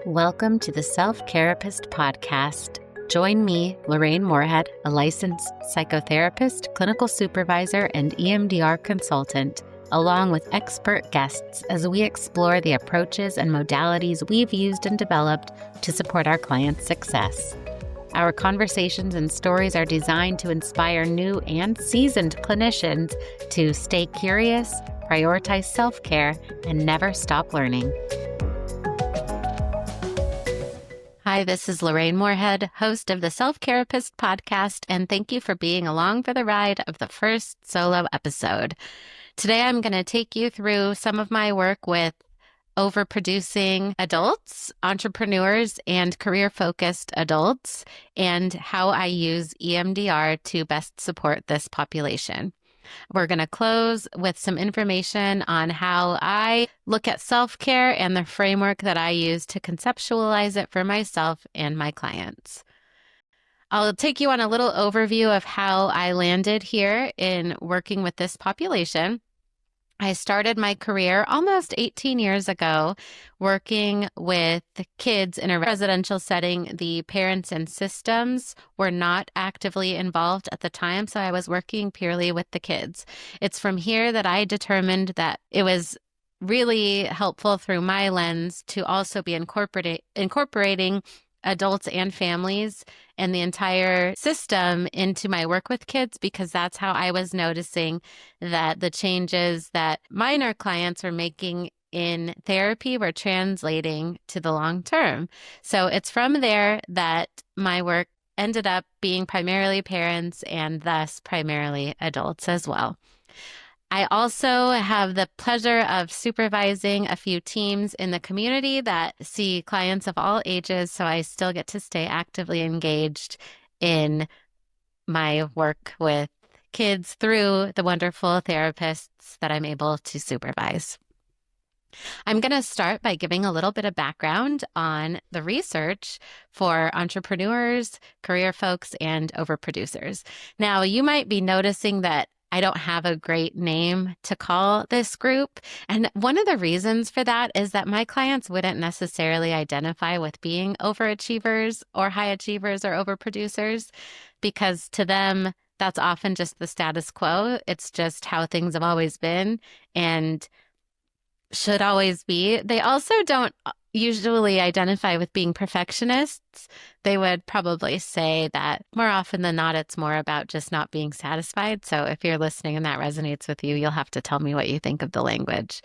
Welcome to the Self Careapist Podcast. Join me, Lorraine Moorhead, a licensed psychotherapist, clinical supervisor, and EMDR consultant, along with expert guests as we explore the approaches and modalities we've used and developed to support our clients' success. Our conversations and stories are designed to inspire new and seasoned clinicians to stay curious, prioritize self-care, and never stop learning. Hi, this is Lorraine Moorhead, host of the Self Careapist Podcast, and thank you for being along for the ride of the first solo episode. Today, I'm going to take you through some of my work with overproducing adults, entrepreneurs, and career-focused adults, and how I use EMDR to best support this population. We're going to close with some information on how I look at self-care and the framework that I use to conceptualize it for myself and my clients. I'll take you on a little overview of how I landed here in working with this population. I started my career almost 18 years ago working with kids in a residential setting. The parents and systems were not actively involved at the time, so I was working purely with the kids. It's from here that I determined that it was really helpful through my lens to also be incorporating adults and families and the entire system into my work with kids, because that's how I was noticing that the changes that minor clients were making in therapy were translating to the long term. So it's from there that my work ended up being primarily parents and thus primarily adults as well. I also have the pleasure of supervising a few teams in the community that see clients of all ages, so I still get to stay actively engaged in my work with kids through the wonderful therapists that I'm able to supervise. I'm going to start by giving a little bit of background on the research for entrepreneurs, career folks, and overproducers. Now, you might be noticing that I don't have a great name to call this group. And one of the reasons for that is that my clients wouldn't necessarily identify with being overachievers or high achievers or overproducers, because to them, that's often just the status quo. It's just how things have always been and should always be. They also don't usually identify with being perfectionists. They would probably say that more often than not, it's more about just not being satisfied. So if you're listening and that resonates with you, you'll have to tell me what you think of the language.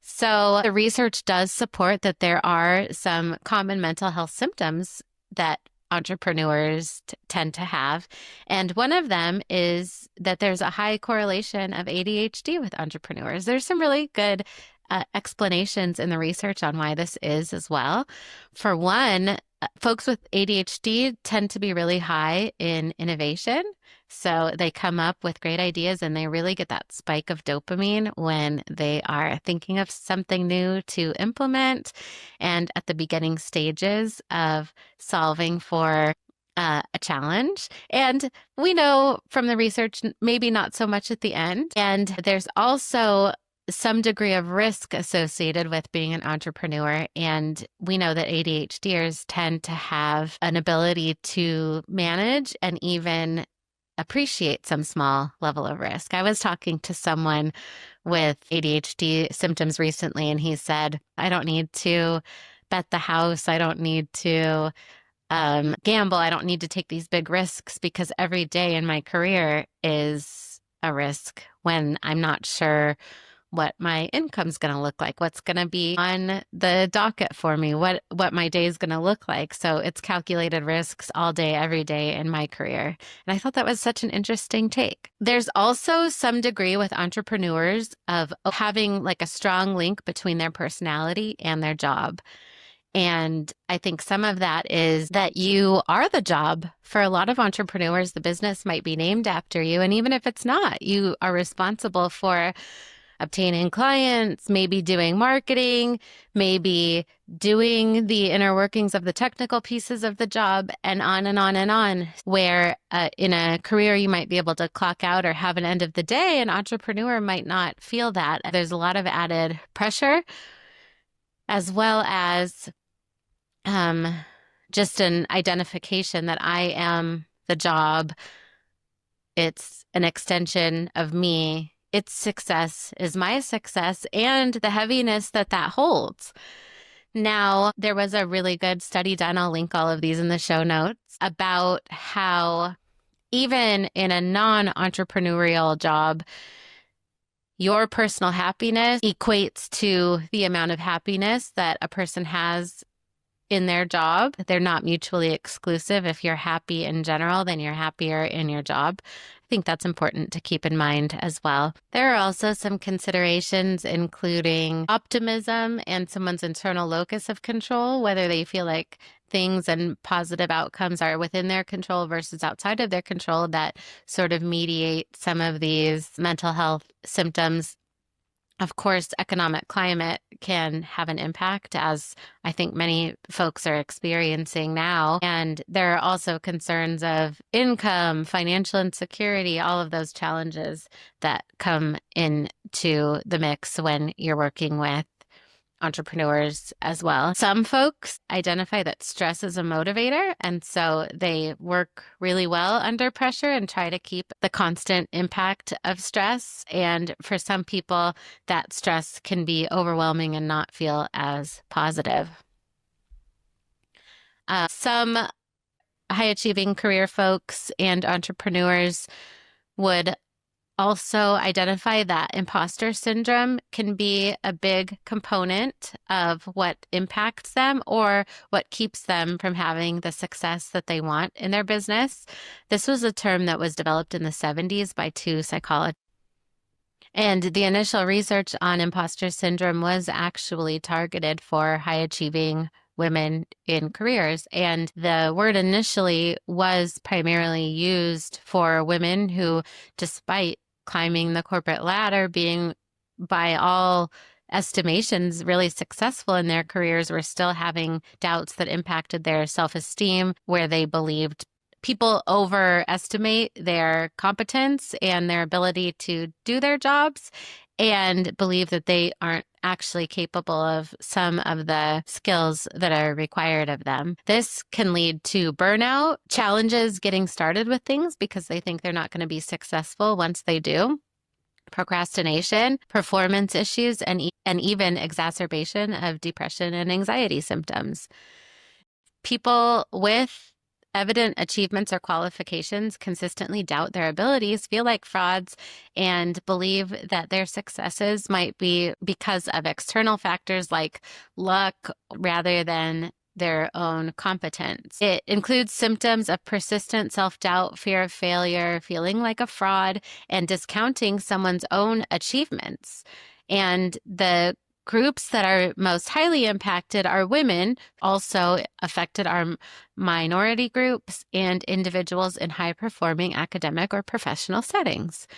So the research does support that there are some common mental health symptoms that entrepreneurs tend to have. And one of them is that there's a high correlation of ADHD with entrepreneurs. There's some really good explanations in the research on why this is as well. For one, folks with ADHD tend to be really high in innovation. So they come up with great ideas and they really get that spike of dopamine when they are thinking of something new to implement and at the beginning stages of solving for a challenge. And we know from the research, maybe not so much at the end. And there's also some degree of risk associated with being an entrepreneur. And we know that ADHDers tend to have an ability to manage and even appreciate some small level of risk. I was talking to someone with ADHD symptoms recently, and he said, I don't need to bet the house. I don't need to gamble. I don't need to take these big risks because every day in my career is a risk when I'm not sure what my income's going to look like, what's going to be on the docket for me, what my day is going to look like. So it's calculated risks all day, every day in my career. And I thought that was such an interesting take. There's also some degree with entrepreneurs of having like a strong link between their personality and their job. And I think some of that is that you are the job. For a lot of entrepreneurs, the business might be named after you. And even if it's not, you are responsible for obtaining clients, maybe doing marketing, maybe doing the inner workings of the technical pieces of the job, and on and on and on. Where in a career, you might be able to clock out or have an end of the day. An entrepreneur might not feel that. There's a lot of added pressure, as well as just an identification that I am the job. It's an extension of me. Its success is my success and the heaviness that that holds. Now, there was a really good study done, I'll link all of these in the show notes, about how even in a non-entrepreneurial job, your personal happiness equates to the amount of happiness that a person has in their job. They're not mutually exclusive. If you're happy in general, then you're happier in your job. I think that's important to keep in mind as well. There are also some considerations, including optimism and someone's internal locus of control, whether they feel like things and positive outcomes are within their control versus outside of their control, that sort of mediate some of these mental health symptoms. Of course, economic climate can have an impact, as I think many folks are experiencing now. And there are also concerns of income, financial insecurity, all of those challenges that come into the mix when you're working with entrepreneurs as well. Some folks identify that stress is a motivator, and so they work really well under pressure and try to keep the constant impact of stress. And for some people, that stress can be overwhelming and not feel as positive. Some high-achieving career folks and entrepreneurs would also identify that imposter syndrome can be a big component of what impacts them or what keeps them from having the success that they want in their business. This was a term that was developed in the 70s by two psychologists. And the initial research on imposter syndrome was actually targeted for high-achieving women in careers. And the word initially was primarily used for women who, despite climbing the corporate ladder, being by all estimations really successful in their careers, were still having doubts that impacted their self-esteem, where they believed people overestimate their competence and their ability to do their jobs and believe that they aren't actually capable of some of the skills that are required of them. This can lead to burnout, challenges getting started with things because they think they're not going to be successful once they do, procrastination, performance issues, and even exacerbation of depression and anxiety symptoms. People with evident achievements or qualifications consistently doubt their abilities, feel like frauds, and believe that their successes might be because of external factors like luck rather than their own competence. It includes symptoms of persistent self-doubt, fear of failure, feeling like a fraud, and discounting someone's own achievements. And the groups that are most highly impacted are women. Also affected are minority groups and individuals in high-performing academic or professional settings.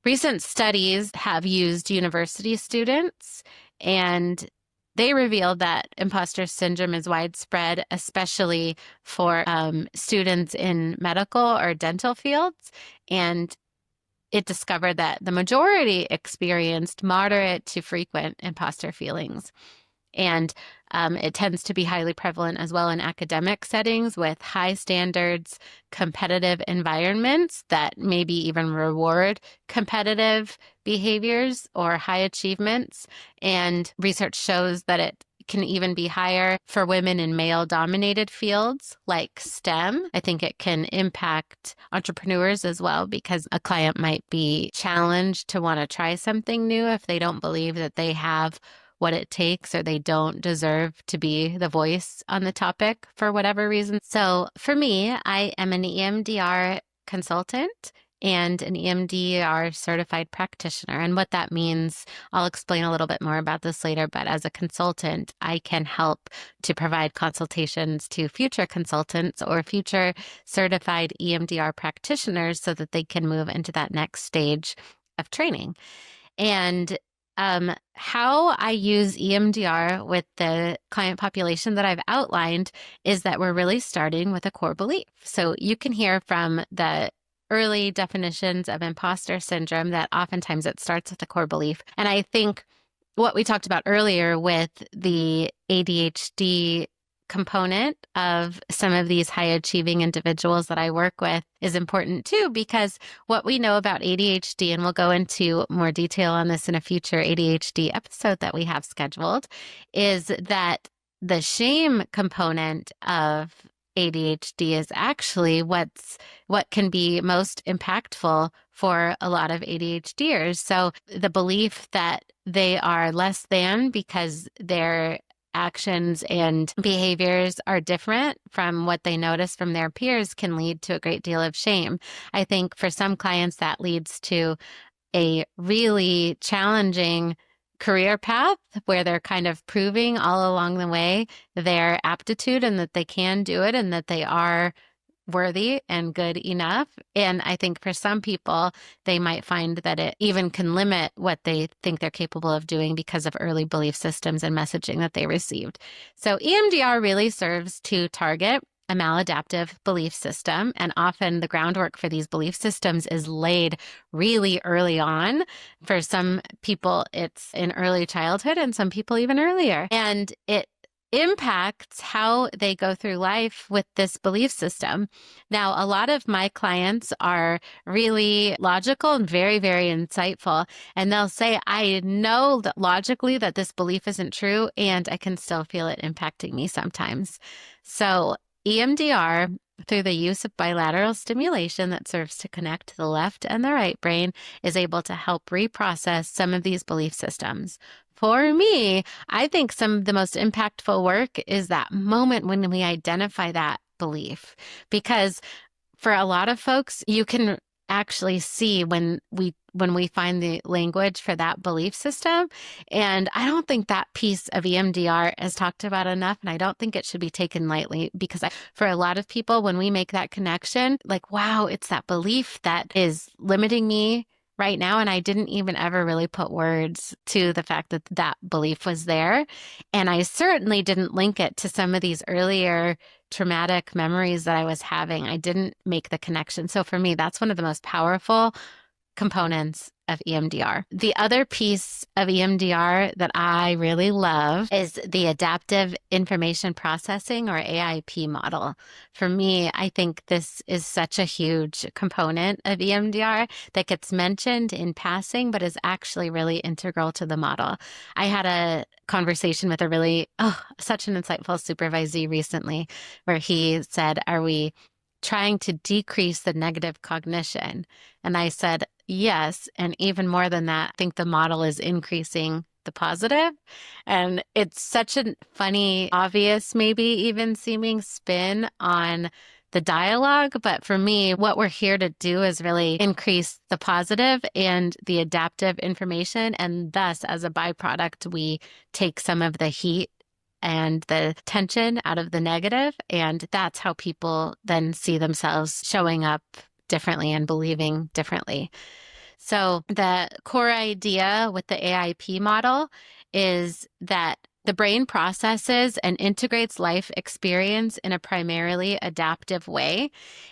Recent studies have used university students, and they revealed that imposter syndrome is widespread, especially for students in medical or dental fields. And it discovered that the majority experienced moderate to frequent imposter feelings. And it tends to be highly prevalent as well in academic settings with high standards, competitive environments that maybe even reward competitive behaviors or high achievements. And research shows that it can even be higher for women in male-dominated fields like STEM. I think it can impact entrepreneurs as well, because a client might be challenged to want to try something new if they don't believe that they have what it takes or they don't deserve to be the voice on the topic for whatever reason. So for me, I am an EMDR consultant and an EMDR certified practitioner. And what that means, I'll explain a little bit more about this later, but as a consultant, I can help to provide consultations to future consultants or future certified EMDR practitioners so that they can move into that next stage of training. And how I use EMDR with the client population that I've outlined is that we're really starting with a core belief. So you can hear from the early definitions of imposter syndrome that oftentimes it starts with a core belief. And I think what we talked about earlier with the ADHD component of some of these high achieving individuals that I work with is important too, because what we know about ADHD, and we'll go into more detail on this in a future ADHD episode that we have scheduled, is that the shame component of ADHD is actually what can be most impactful for a lot of ADHDers. So the belief that they are less than because their actions and behaviors are different from what they notice from their peers can lead to a great deal of shame. I think for some clients that leads to a really challenging career path where they're kind of proving all along the way their aptitude and that they can do it and that they are worthy and good enough. And I think for some people, they might find that it even can limit what they think they're capable of doing because of early belief systems and messaging that they received. So EMDR really serves to target a maladaptive belief system. And often the groundwork for these belief systems is laid really early on. For some people, it's in early childhood, and some people even earlier. And it impacts how they go through life with this belief system. Now, a lot of my clients are really logical and very, very insightful. And they'll say, I know that logically that this belief isn't true, and I can still feel it impacting me sometimes. So EMDR, through the use of bilateral stimulation that serves to connect the left and the right brain, is able to help reprocess some of these belief systems. For me, I think some of the most impactful work is that moment when we identify that belief, because for a lot of folks, you can actually see when we find the language for that belief system. And I don't think that piece of EMDR is talked about enough. And I don't think it should be taken lightly, because for a lot of people, when we make that connection, like, wow, it's that belief that is limiting me right now. And I didn't even ever really put words to the fact that that belief was there. And I certainly didn't link it to some of these earlier traumatic memories that I was having. I didn't make the connection. So for me, that's one of the most powerful components of EMDR. The other piece of EMDR that I really love is the adaptive information processing, or AIP model. For me, I think this is such a huge component of EMDR that gets mentioned in passing, but is actually really integral to the model. I had a conversation with such an insightful supervisee recently, where he said, are we trying to decrease the negative cognition? And I said, yes. And even more than that, I think the model is increasing the positive. And it's such a funny, obvious, maybe even seeming spin on the dialogue. But for me, what we're here to do is really increase the positive and the adaptive information. And thus, as a byproduct, we take some of the heat and the tension out of the negative. And that's how people then see themselves showing up differently and believing differently. So the core idea with the AIP model is that the brain processes and integrates life experience in a primarily adaptive way.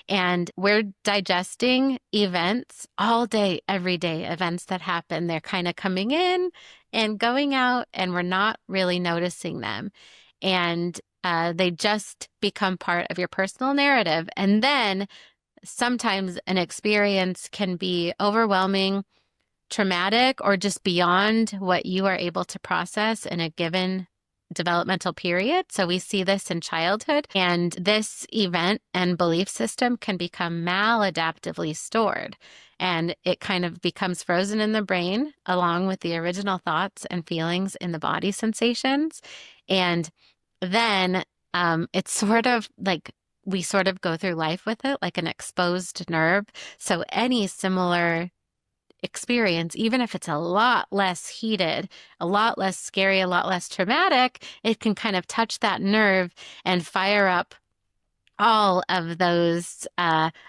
And we're digesting events all day, every day, events that happen. They're kind of coming in and going out, and we're not really noticing them. And they just become part of your personal narrative. And then sometimes an experience can be overwhelming, traumatic, or just beyond what you are able to process in a given developmental period. So we see this in childhood, and this event and belief system can become maladaptively stored, and it kind of becomes frozen in the brain along with the original thoughts and feelings in the body sensations. And then it's sort of like we sort of go through life with it like an exposed nerve. So any similar experience, even if it's a lot less heated, a lot less scary, a lot less traumatic, it can kind of touch that nerve and fire up all of those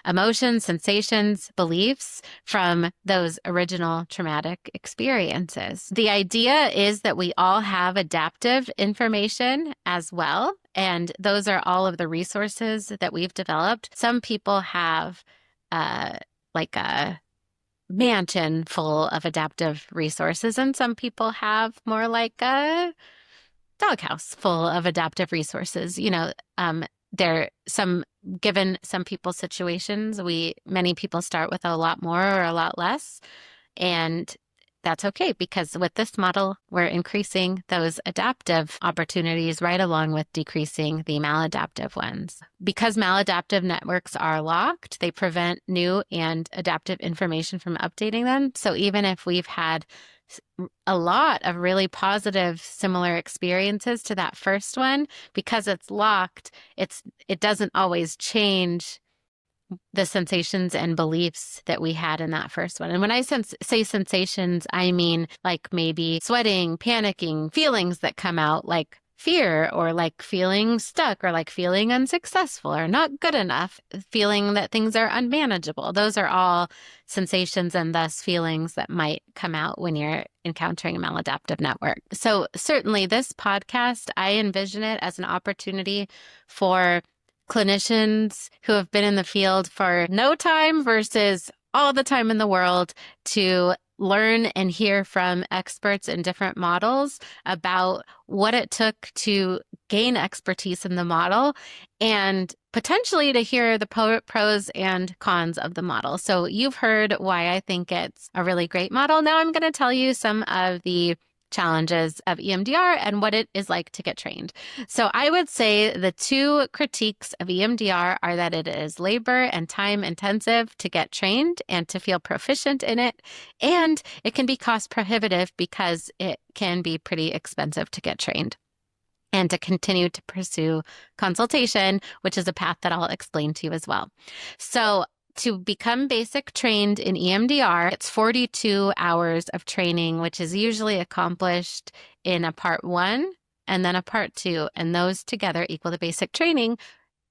emotions, sensations, beliefs from those original traumatic experiences. The idea is that we all have adaptive information as well, and those are all of the resources that we've developed. Some people have like a mansion full of adaptive resources, and some people have more like a doghouse full of adaptive resources. Given some people's situations, many people start with a lot more or a lot less. And that's okay, because with this model, we're increasing those adaptive opportunities right along with decreasing the maladaptive ones. Because maladaptive networks are locked, they prevent new and adaptive information from updating them. So even if we've had a lot of really positive, similar experiences to that first one, because it's locked, it doesn't always change the sensations and beliefs that we had in that first one. And when I say sensations, I mean like maybe sweating, panicking, feelings that come out like fear, or like feeling stuck, or like feeling unsuccessful or not good enough, feeling that things are unmanageable. Those are all sensations and thus feelings that might come out when you're encountering a maladaptive network. So certainly this podcast, I envision it as an opportunity for clinicians who have been in the field for no time versus all the time in the world to learn and hear from experts in different models about what it took to gain expertise in the model, and potentially to hear the pros and cons of the model. So you've heard why I think it's a really great model. Now I'm going to tell you some of the challenges of EMDR and what it is like to get trained. So I would say the two critiques of EMDR are that it is labor and time intensive to get trained and to feel proficient in it. And it can be cost prohibitive because it can be pretty expensive to get trained and to continue to pursue consultation, which is a path that I'll explain to you as well. So to become basic trained in EMDR, it's 42 hours of training, which is usually accomplished in a part 1 and then a part 2. And those together equal the basic training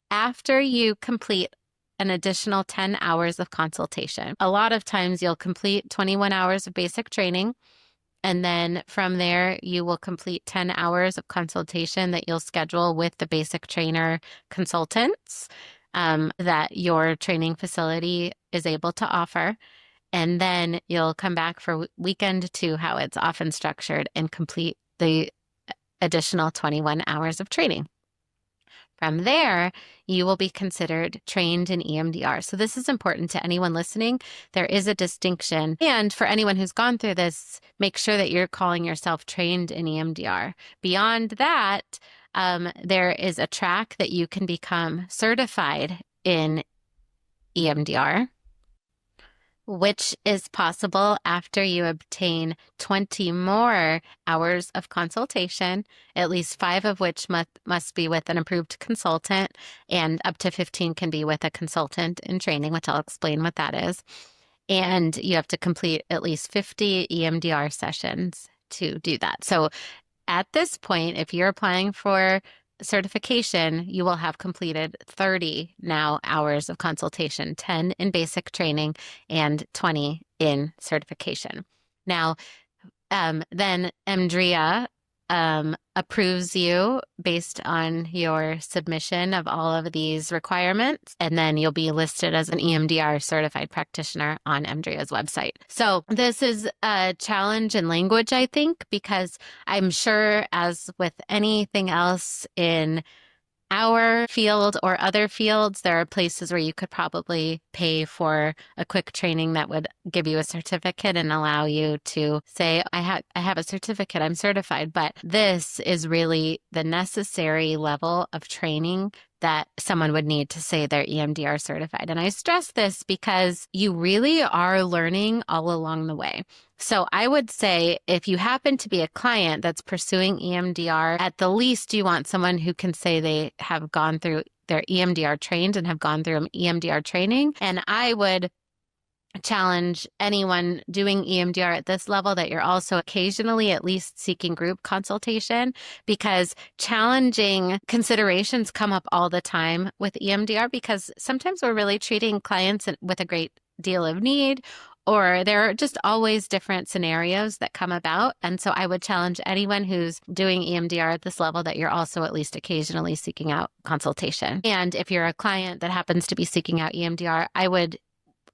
after you complete an additional 10 hours of consultation. A lot of times you'll complete 21 hours of basic training. And then from there, you will complete 10 hours of consultation that you'll schedule with the basic trainer consultants that your training facility is able to offer. And then you'll come back for weekend 2, how it's often structured, and complete the additional 21 hours of training. From there, you will be considered trained in EMDR. So this is important to anyone listening. There is a distinction. And for anyone who's gone through this, make sure that you're calling yourself trained in EMDR. Beyond that, there is a track that you can become certified in EMDR, which is possible after you obtain 20 more hours of consultation, at least 5 of which must be with an approved consultant, and up to 15 can be with a consultant in training, which I'll explain what that is. And you have to complete at least 50 EMDR sessions to do that. So at this point, if you're applying for certification, you will have completed 30 now hours of consultation, 10 in basic training and 20 in certification. Now, then EMDRIA approves you based on your submission of all of these requirements, and then you'll be listed as an EMDR certified practitioner on EMDRIA's website. So this is a challenge in language, I think, because I'm sure, as with anything else in our field or other fields, there are places where you could probably pay for a quick training that would give you a certificate and allow you to say, I have a certificate, I'm certified. But this is really the necessary level of training that someone would need to say they're EMDR certified. And I stress this because you really are learning all along the way. So I would say if you happen to be a client that's pursuing EMDR, at the least you want someone who can say they have gone through, they're EMDR trained and have gone through EMDR training. And I would challenge anyone doing EMDR at this level that you're also occasionally at least seeking group consultation, because challenging considerations come up all the time with EMDR, because sometimes we're really treating clients with a great deal of need, or there are just always different scenarios that come about. And so I would challenge anyone who's doing EMDR at this level that you're also at least occasionally seeking out consultation. And if you're a client that happens to be seeking out EMDR, I would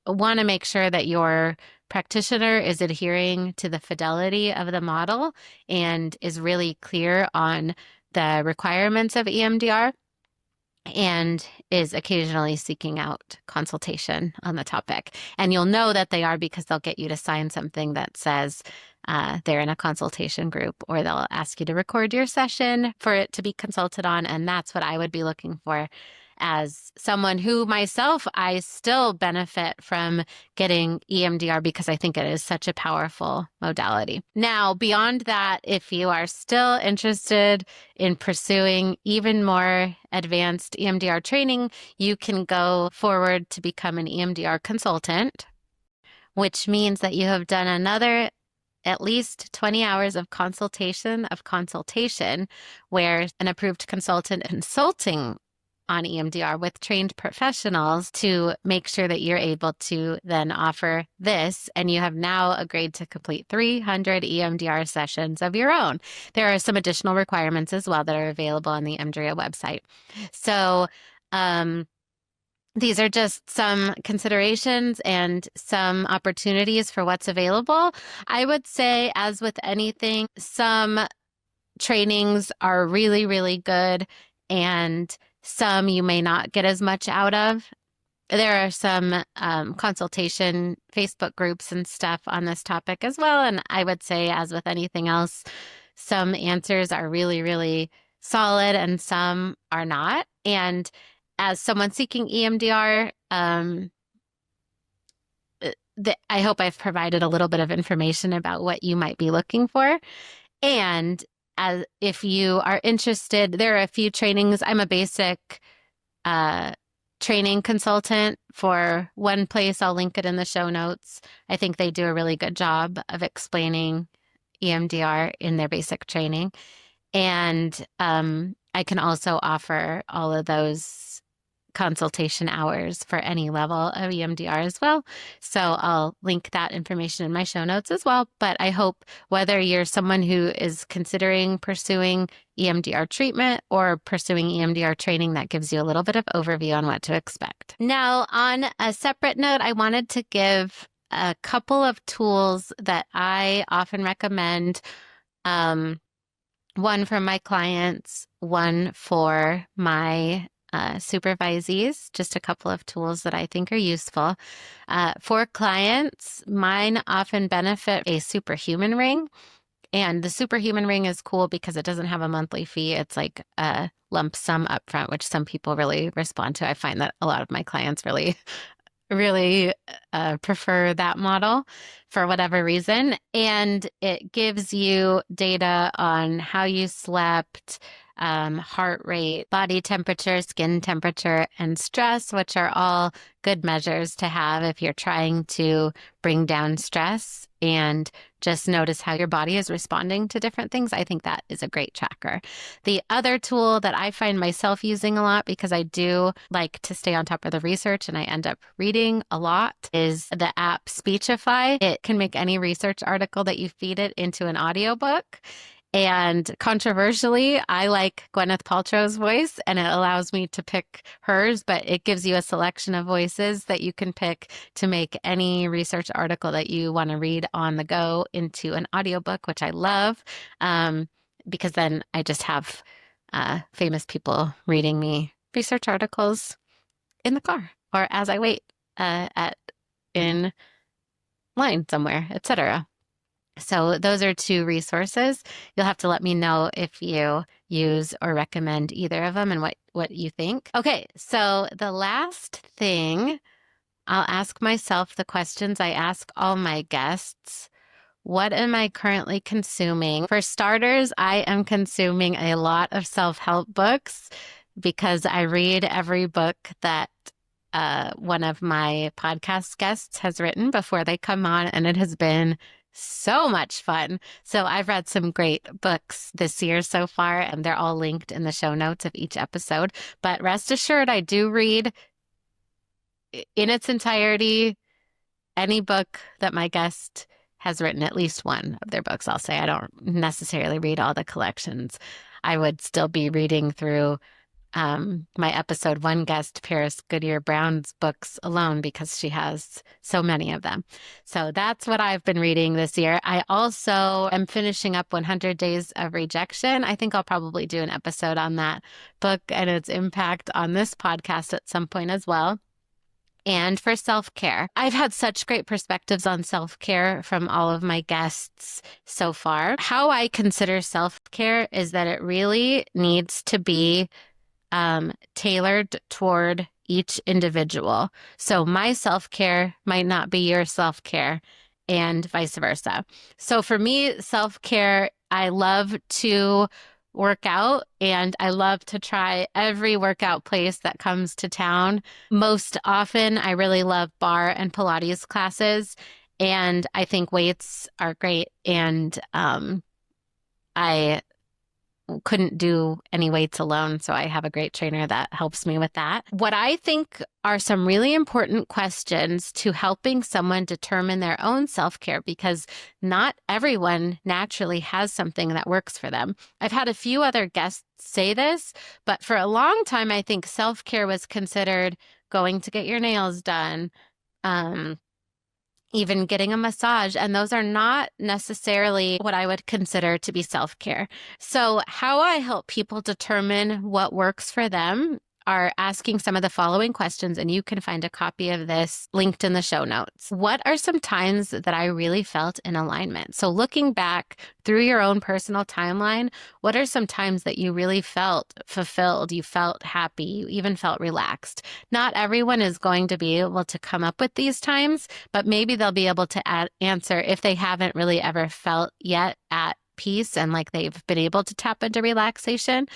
want to make sure that your practitioner is adhering to the fidelity of the model and is really clear on the requirements of EMDR and is occasionally seeking out consultation on the topic. And you'll know that they are because they'll get you to sign something that says they're in a consultation group, or they'll ask you to record your session for it to be consulted on. And that's what I would be looking for as someone who myself, I still benefit from getting EMDR because I think it is such a powerful modality. Now, beyond that, if you are still interested in pursuing even more advanced EMDR training, you can go forward to become an EMDR consultant, which means that you have done another at least 20 hours of consultation where an approved consultant consulting on EMDR with trained professionals to make sure that you're able to then offer this. And you have now agreed to complete 300 EMDR sessions of your own. There are some additional requirements as well that are available on the EMDRIA website. So these are just some considerations and some opportunities for what's available. I would say, as with anything, some trainings are really, really good, and some you may not get as much out of. There are some consultation Facebook groups and stuff on this topic as well. And I would say, as with anything else, some answers are really, really solid and some are not. And as someone seeking EMDR, I hope I've provided a little bit of information about what you might be looking for. And if you are interested, there are a few trainings. I'm a basic training consultant for one place. I'll link it in the show notes. I think they do a really good job of explaining EMDR in their basic training. And I can also offer all of those consultation hours for any level of EMDR as well. So I'll link that information in my show notes as well. But I hope whether you're someone who is considering pursuing EMDR treatment or pursuing EMDR training, that gives you a little bit of overview on what to expect. Now, on a separate note, I wanted to give a couple of tools that I often recommend. One for my clients, one for my supervisees, just a couple of tools that I think are useful. For clients, mine often benefit a superhuman ring. And the superhuman ring is cool because it doesn't have a monthly fee. It's like a lump sum upfront, which some people really respond to. I find that a lot of my clients really prefer that model for whatever reason. And it gives you data on how you slept, heart rate, body temperature, skin temperature, and stress, which are all good measures to have if you're trying to bring down stress and just notice how your body is responding to different things. I think that is a great tracker. The other tool that I find myself using a lot, because I do like to stay on top of the research and I end up reading a lot, is the app Speechify. It can make any research article that you feed it into an audiobook. And controversially, I like Gwyneth Paltrow's voice, and it allows me to pick hers, but it gives you a selection of voices that you can pick to make any research article that you want to read on the go into an audiobook, which I love, because then I just have famous people reading me research articles in the car or as I wait in line somewhere, etc. So those are two resources. You'll have to let me know if you use or recommend either of them and what you think. Okay, so the last thing, I'll ask myself the questions I ask all my guests. What am I currently consuming? For starters, I am consuming a lot of self-help books because I read every book that one of my podcast guests has written before they come on, and it has been so much fun. So I've read some great books this year so far, and they're all linked in the show notes of each episode. But rest assured, I do read in its entirety any book that my guest has written, at least one of their books, I'll say. I don't necessarily read all the collections. I would still be reading through my episode 1 guest, Paris Goodyear Brown's books alone because she has so many of them. So that's what I've been reading this year. I also am finishing up 100 Days of Rejection. I think I'll probably do an episode on that book and its impact on this podcast at some point as well. And for self-care, I've had such great perspectives on self-care from all of my guests so far. How I consider self-care is that it really needs to be tailored toward each individual. So my self-care might not be your self-care and vice versa. So for me, self-care, I love to work out and I love to try every workout place that comes to town. Most often, I really love barre and Pilates classes, and I think weights are great. And I couldn't do any weights alone, so I have a great trainer that helps me with that. What I think are some really important questions to helping someone determine their own self-care, because not everyone naturally has something that works for them. I've had a few other guests say this, but for a long time, I think self-care was considered going to get your nails done, even getting a massage, and those are not necessarily what I would consider to be self-care. So how I help people determine what works for them are asking some of the following questions, and you can find a copy of this linked in the show notes. What are some times that I really felt in alignment? So looking back through your own personal timeline, what are some times that you really felt fulfilled, you felt happy, you even felt relaxed? Not everyone is going to be able to come up with these times, but maybe they'll be able to answer if they haven't really ever felt yet at peace and like they've been able to tap into relaxation.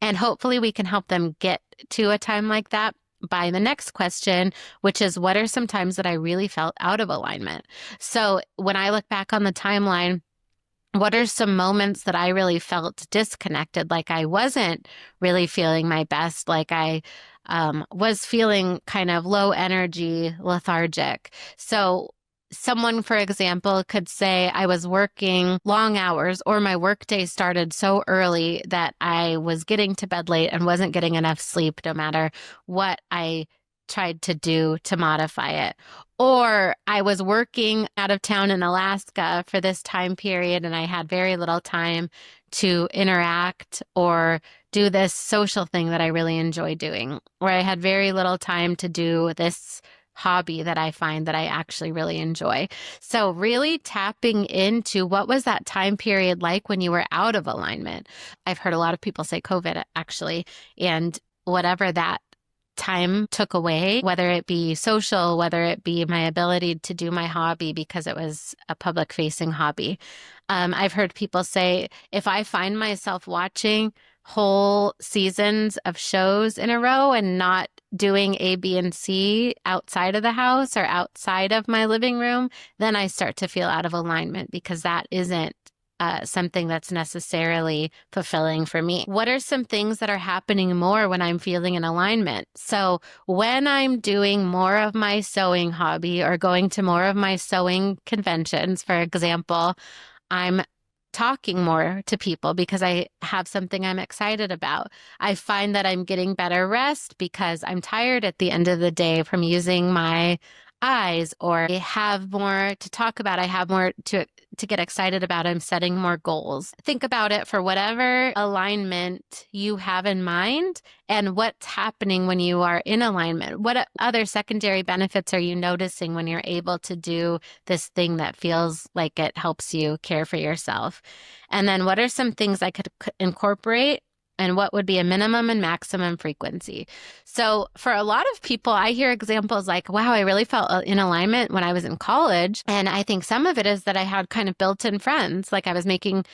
And hopefully we can help them get to a time like that by the next question, which is, what are some times that I really felt out of alignment? So when I look back on the timeline, what are some moments that I really felt disconnected, like I wasn't really feeling my best, like I was feeling kind of low energy, lethargic? So someone, for example, could say I was working long hours, or my workday started so early that I was getting to bed late and wasn't getting enough sleep no matter what I tried to do to modify it. Or I was working out of town in Alaska for this time period and I had very little time to interact or do this social thing that I really enjoy doing, or I had very little time to do this hobby that I find that I actually really enjoy. So really tapping into what was that time period like when you were out of alignment. I've heard a lot of people say COVID actually, and whatever that time took away, whether it be social, whether it be my ability to do my hobby because it was a public facing hobby. I've heard people say, if I find myself watching whole seasons of shows in a row and not doing A, B, and C outside of the house or outside of my living room, then I start to feel out of alignment because that isn't something that's necessarily fulfilling for me. What are some things that are happening more when I'm feeling in alignment? So when I'm doing more of my sewing hobby or going to more of my sewing conventions, for example, I'm talking more to people because I have something I'm excited about. I find that I'm getting better rest because I'm tired at the end of the day from using my eyes, or I have more to talk about. I have more to get excited about. I'm setting more goals. Think about it for whatever alignment you have in mind and what's happening when you are in alignment. What other secondary benefits are you noticing when you're able to do this thing that feels like it helps you care for yourself? And then what are some things I could incorporate? And what would be a minimum and maximum frequency? So for a lot of people, I hear examples like, wow, I really felt in alignment when I was in college. And I think some of it is that I had kind of built-in friends. Like I was making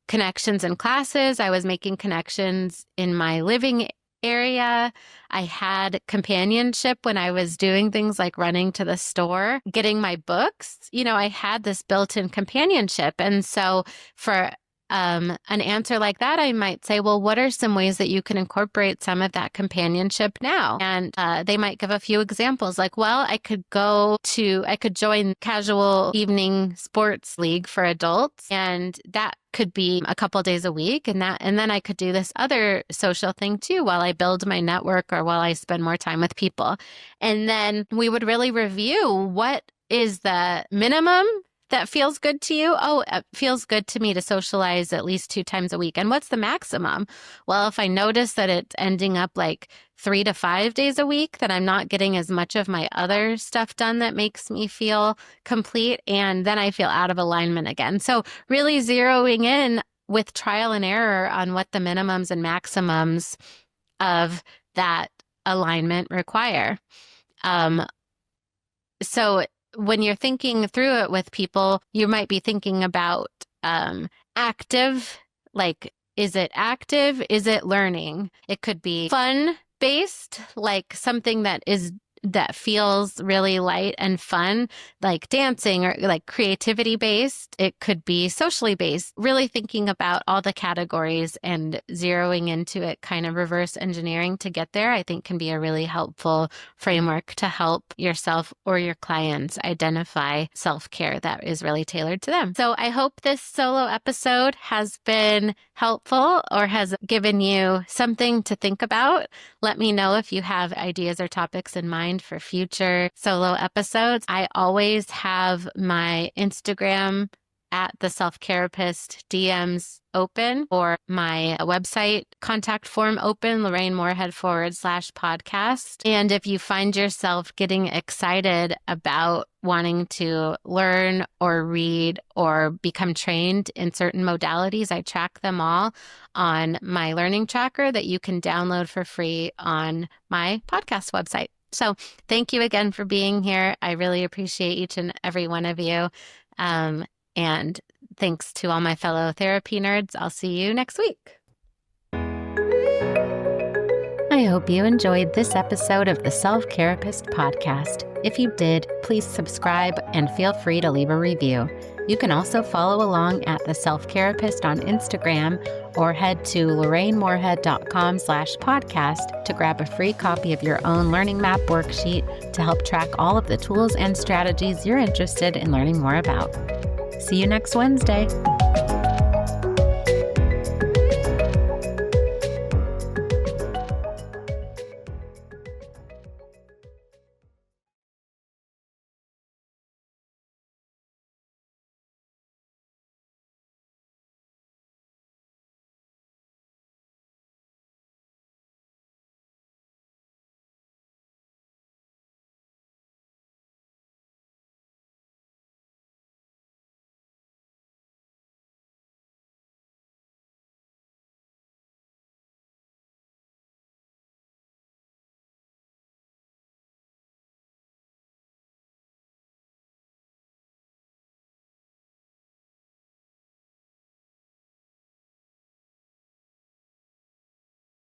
connections in classes. I was making connections in my living area. I had companionship when I was doing things like running to the store, getting my books. You know, I had this built-in companionship. And so for an answer like that, I might say, well, what are some ways that you can incorporate some of that companionship now? And they might give a few examples like, well, I could join casual evening sports league for adults, and that could be a couple days a week. And then I could do this other social thing too while I build my network or while I spend more time with people. And then we would really review what is the minimum that feels good to you. Oh, it feels good to me to socialize at least 2 times a week. And what's the maximum? Well, if I notice that it's ending up like 3 to 5 days a week, that I'm not getting as much of my other stuff done that makes me feel complete, and then I feel out of alignment again. So really zeroing in with trial and error on what the minimums and maximums of that alignment require. So when you're thinking through it with people, you might be thinking about active, like, is it active? Is it learning? It could be fun-based, like something that feels really light and fun, like dancing, or like creativity-based. It could be socially based, really thinking about all the categories and zeroing into it, kind of reverse engineering to get there, I think can be a really helpful framework to help yourself or your clients identify self-care that is really tailored to them. So I hope this solo episode has been helpful or has given you something to think about. Let me know if you have ideas or topics in mind for future solo episodes. I always have my Instagram at the Self Careapist DMs open, or my website contact form open, LorraineMoorhead/podcast. And if you find yourself getting excited about wanting to learn or read or become trained in certain modalities, I track them all on my learning tracker that you can download for free on my podcast website. So thank you again for being here. I really appreciate each and every one of you. And thanks to all my fellow therapy nerds. I'll see you next week. I hope you enjoyed this episode of the Self Careapist Podcast. If you did, please subscribe and feel free to leave a review. You can also follow along at the Self Careapist on Instagram, or head to LorraineMoorhead.com/podcast to grab a free copy of your own learning map worksheet to help track all of the tools and strategies you're interested in learning more about. See you next Wednesday.